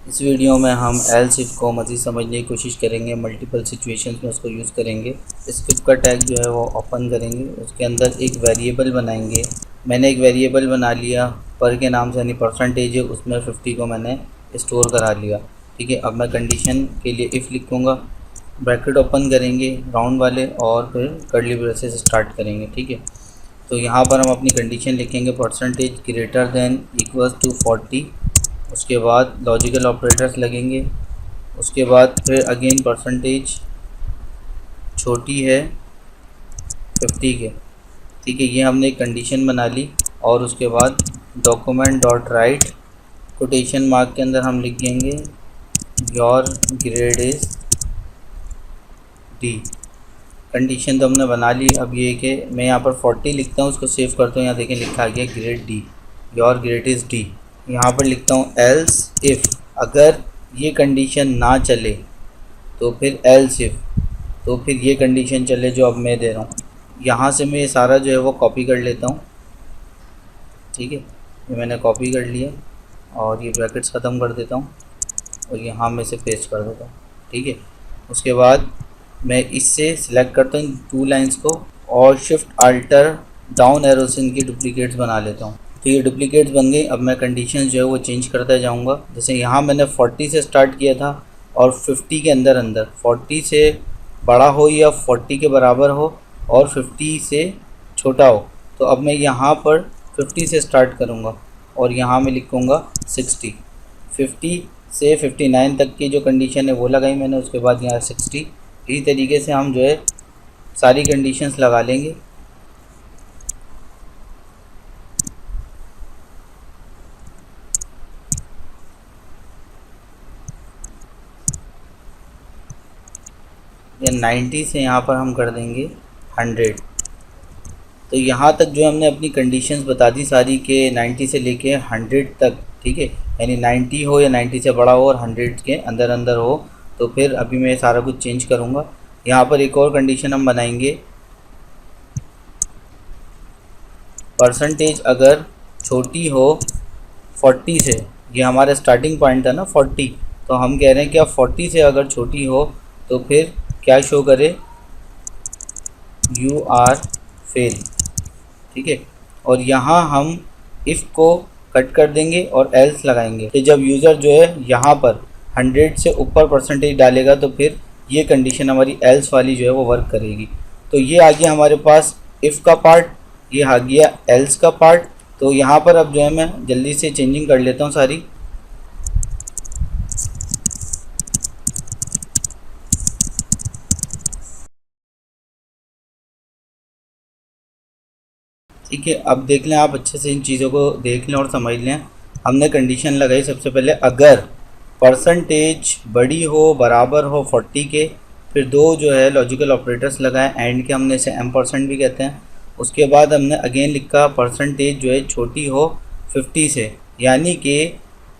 इस वीडियो में हम एल्स इफ को मज़ीद समझने की कोशिश करेंगे, मल्टीपल सिचुएशंस में उसको यूज़ करेंगे। इस इफ का टैग जो है वो ओपन करेंगे, उसके अंदर एक वेरिएबल बनाएंगे। मैंने एक वेरिएबल बना लिया पर के नाम से, यानी परसेंटेज है, उसमें 50 को मैंने स्टोर करा लिया। ठीक है, अब मैं कंडीशन के लिए इफ़ लिखूँगा, ब्रैकेट ओपन करेंगे राउंड वाले और फिर कर्ली ब्रेसेस स्टार्ट करेंगे। ठीक है, तो यहाँ पर हम अपनी कंडीशन लिखेंगे percentage greater than equals to 40। उसके बाद लॉजिकल ऑपरेटर्स लगेंगे। उसके बाद फिर अगेन परसेंटेज छोटी है 50 के। ठीक है, ये हमने एक कंडीशन बना ली। और उसके बाद document dot right quotation mark के अंदर हम लिख देंगे your grade is D. Condition तो हमने बना ली। अब ये कि मैं यहाँ पर 40 लिखता हूँ, उसको सेव करता हूँ। यहाँ देखें लिखा गया grade D, your grade is D. यहाँ पर लिखता हूँ एल्स इफ़, अगर ये कंडीशन ना चले तो फिर एल्स इफ़, तो फिर ये कंडीशन चले जो अब मैं दे रहा हूँ। यहाँ से मैं ये सारा जो है वो कॉपी कर लेता हूँ। ठीक है, ये मैंने कॉपी कर लिया और ये ब्रैकेट्स ख़त्म कर देता हूँ और यहाँ में से पेस्ट कर देता हूँ। ठीक है, उसके बाद मैं इससे सिलेक्ट करता हूँ 2 लाइंस को और शिफ्ट अल्टर डाउन एरो से इनकी डुप्लीकेट्स बना लेता हूँ। तो ये डुप्लीकेट्स बन गई। अब मैं कंडीशन जो है वो चेंज करता जाऊँगा। जैसे यहाँ मैंने 40 से स्टार्ट किया था और 50 के अंदर 40 से बड़ा हो या 40 के बराबर हो और 50 से छोटा हो। तो अब मैं यहाँ पर 50 से स्टार्ट करूँगा और यहाँ मैं लिखूँगा 60। 50 से 59 तक की जो कंडीशन है वो लगाई मैंने, उसके बाद यहाँ 60। इसी तरीके से हम जो है सारी कंडीशंस लगा लेंगे। या 90 से यहाँ पर हम कर देंगे 100। तो यहाँ तक जो हमने अपनी कंडीशंस बता दी सारी के 90 से लेके 100 तक। ठीक है, यानी 90 हो या 90 से बड़ा हो और 100 के अंदर अंदर हो। तो फिर अभी मैं सारा कुछ चेंज करूँगा। यहाँ पर एक और कंडीशन हम बनाएंगे, परसेंटेज अगर छोटी हो 40 से, ये हमारा स्टार्टिंग पॉइंट है ना 40, तो हम कह रहे हैं कि अब 40 से अगर छोटी हो तो फिर क्या शो करे, यू आर फेल। ठीक है, और यहाँ हम इफ़ को कट कर देंगे और एल्स लगाएंगे। तो जब यूज़र जो है यहाँ पर 100 से ऊपर परसेंटेज डालेगा तो फिर ये कंडीशन हमारी एल्स वाली जो है वो वर्क करेगी। तो ये आ गया हमारे पास इफ़ का पार्ट, ये आ गया एल्स का पार्ट। तो यहाँ पर अब जो है मैं जल्दी से चेंजिंग कर लेता हूँ सारी। ठीक है, अब देख लें, आप अच्छे से इन चीज़ों को देख लें और समझ लें। हमने कंडीशन लगाई सबसे पहले, अगर परसेंटेज बड़ी हो बराबर हो 40 के, फिर 2 जो है लॉजिकल ऑपरेटर्स लगाए, एंड के हमने इसे M% भी कहते हैं। उसके बाद हमने अगेन लिखा परसेंटेज जो है छोटी हो 50 से, यानी कि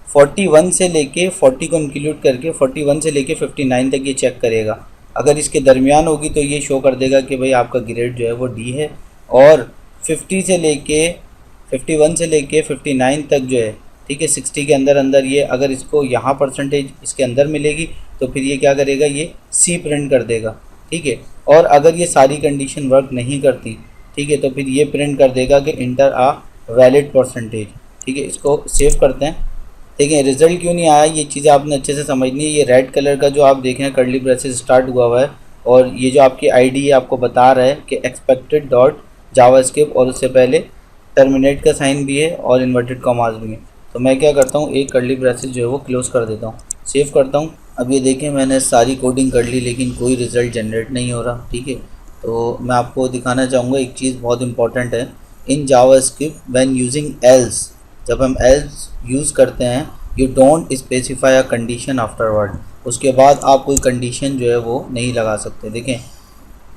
41 से लेके 40 को इंक्लूड करके 41 से लेके 59 तक ये चेक करेगा। अगर इसके दरमियान होगी तो ये शो कर देगा कि भाई आपका ग्रेड जो है वो डी है। और 50 से लेके 51 से लेके 59 तक जो है, ठीक है, 60 के अंदर अंदर ये अगर इसको यहाँ परसेंटेज इसके अंदर मिलेगी तो फिर ये क्या करेगा, ये सी प्रिंट कर देगा। ठीक है, और अगर ये सारी कंडीशन वर्क नहीं करती, ठीक है, तो फिर ये प्रिंट कर देगा कि इंटर आ वैलिड परसेंटेज। ठीक है, इसको सेव करते हैं। देखिए रिज़ल्ट क्यों नहीं आया, ये चीज़ें आपने अच्छे से समझनी है। ये रेड कलर का जो आप देख रहे हैं कर्ली ब्रेसेस स्टार्ट हुआ हुआ है और ये जो आपकी आईडी है आपको बता रहा है कि एक्सपेक्टेड डॉट जावास्क्रिप्ट, और उससे पहले टर्मिनेट का साइन भी है और इन्वर्टेड कॉमास भी है। तो मैं क्या करता हूँ, एक कर्ली ब्रेसेस जो है वो क्लोज़ कर देता हूँ, सेव करता हूँ। अब ये देखें मैंने सारी कोडिंग कर ली लेकिन कोई रिज़ल्ट जनरेट नहीं हो रहा। ठीक है, तो मैं आपको दिखाना चाहूँगा एक चीज़ बहुत इंपॉर्टेंट है in JavaScript when using else. जब हम एल्स यूज़ करते हैं, you don't specify a condition afterward, उसके बाद आप कोई कंडीशन जो है वो नहीं लगा सकते। देखें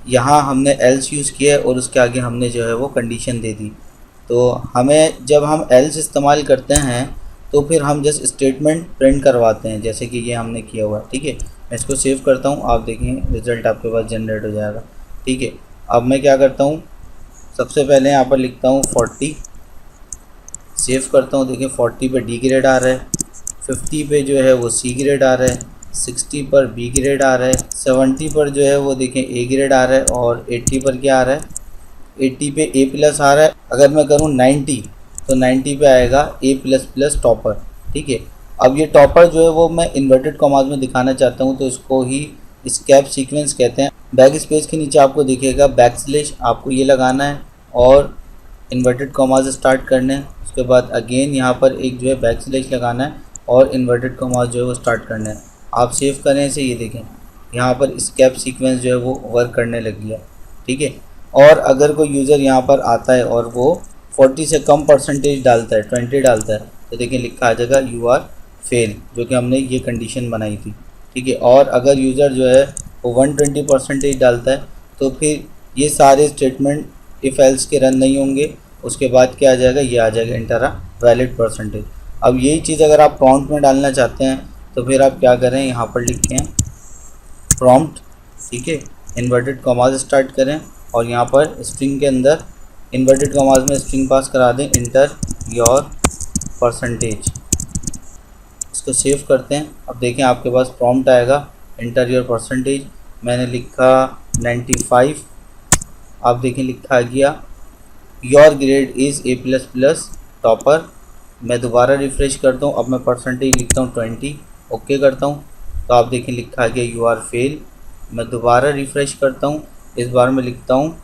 यहाँ हमने एल्स यूज़ किया है और उसके आगे हमने जो है वो कंडीशन दे दी। तो हमें जब हम एल्स इस्तेमाल करते हैं तो फिर हम जस्ट स्टेटमेंट प्रिंट करवाते हैं, जैसे कि ये हमने किया हुआ है। ठीक है, मैं इसको सेव करता हूँ, आप देखें रिज़ल्ट आपके पास जनरेट हो जाएगा। ठीक है, अब मैं क्या करता हूँ, सबसे पहले यहाँ पर लिखता हूँ 40, सेव करता हूँ। देखिए 40 पे डी ग्रेड आ रहा है, 50 पे जो है वो सी ग्रेड आ रहा है, 60 पर बी ग्रेड आ रहा है, 70 पर जो है वो देखें ए ग्रेड आ रहा है, और 80 पर क्या आ रहा है, 80 पे ए प्लस आ रहा है। अगर मैं करूँ 90 तो 90 पे आएगा ए प्लस प्लस टॉपर। ठीक है, अब ये टॉपर जो है वो मैं इन्वर्टेड कॉमास में दिखाना चाहता हूँ, तो इसको ही स्केप सीक्वेंस कहते हैं। बैक स्पेस के नीचे आपको दिखेगा बैकस्लैश, आपको ये लगाना है और इन्वर्टेड कॉमास स्टार्ट करने हैं। उसके बाद अगेन यहाँ पर एक जो है बैकस्लैश लगाना है और इन्वर्टेड कॉमास जो है वो स्टार्ट करना है। आप सेव करें इसे, ये देखें यहाँ पर स्केप सीक्वेंस जो है वो वर्क करने लग गया। ठीक है, और अगर कोई यूज़र यहाँ पर आता है और वो 40 से कम परसेंटेज डालता है, 20 डालता है, तो देखिए लिखा आ जाएगा यू आर फेल, जो कि हमने ये कंडीशन बनाई थी। ठीक है, और अगर यूज़र जो है वो 120 परसेंटेज डालता है तो फिर ये सारे स्टेटमेंट इफ़ एल्स के रन नहीं होंगे। उसके बाद क्या आ जाएगा, ये आ जाएगा इंटर अ वैलिड परसेंटेज। अब यही चीज़ अगर आप प्रॉम्प्ट में डालना चाहते हैं तो फिर आप क्या करें, यहाँ पर लिखें प्रॉम्प्ट, ठीक है, इन्वर्टेड कॉमास स्टार्ट करें और यहाँ पर स्ट्रिंग के अंदर इन्वर्टेड कॉमास में स्ट्रिंग पास करा दें इंटर योर परसेंटेज। इसको सेव करते हैं। अब देखें आपके पास प्रॉम्प्ट आएगा इंटर योर परसेंटेज। मैंने लिखा 95, आप देखें लिखा आ गया your grade is a plus plus topper. मैं दोबारा रिफ़्रेश करता हूँ, अब मैं परसेंटेज लिखता हूँ 20, ओके करता हूँ तो आप देखें लिखा आ गया यू आर फेल। मैं दोबारा रिफ़्रेश करता हूँ, इस बार मैं लिखता हूँ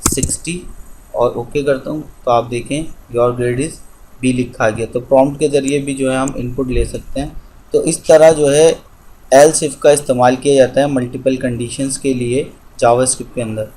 60 और ओके करता हूँ तो आप देखें योर ग्रेड इज़ बी लिखा गया। तो प्रॉम्प्ट के ज़रिए भी जो है हम इनपुट ले सकते हैं। तो इस तरह जो है एल्स इफ का इस्तेमाल किया जाता है मल्टीपल कंडीशंस के लिए जावास्क्रिप्ट के अंदर।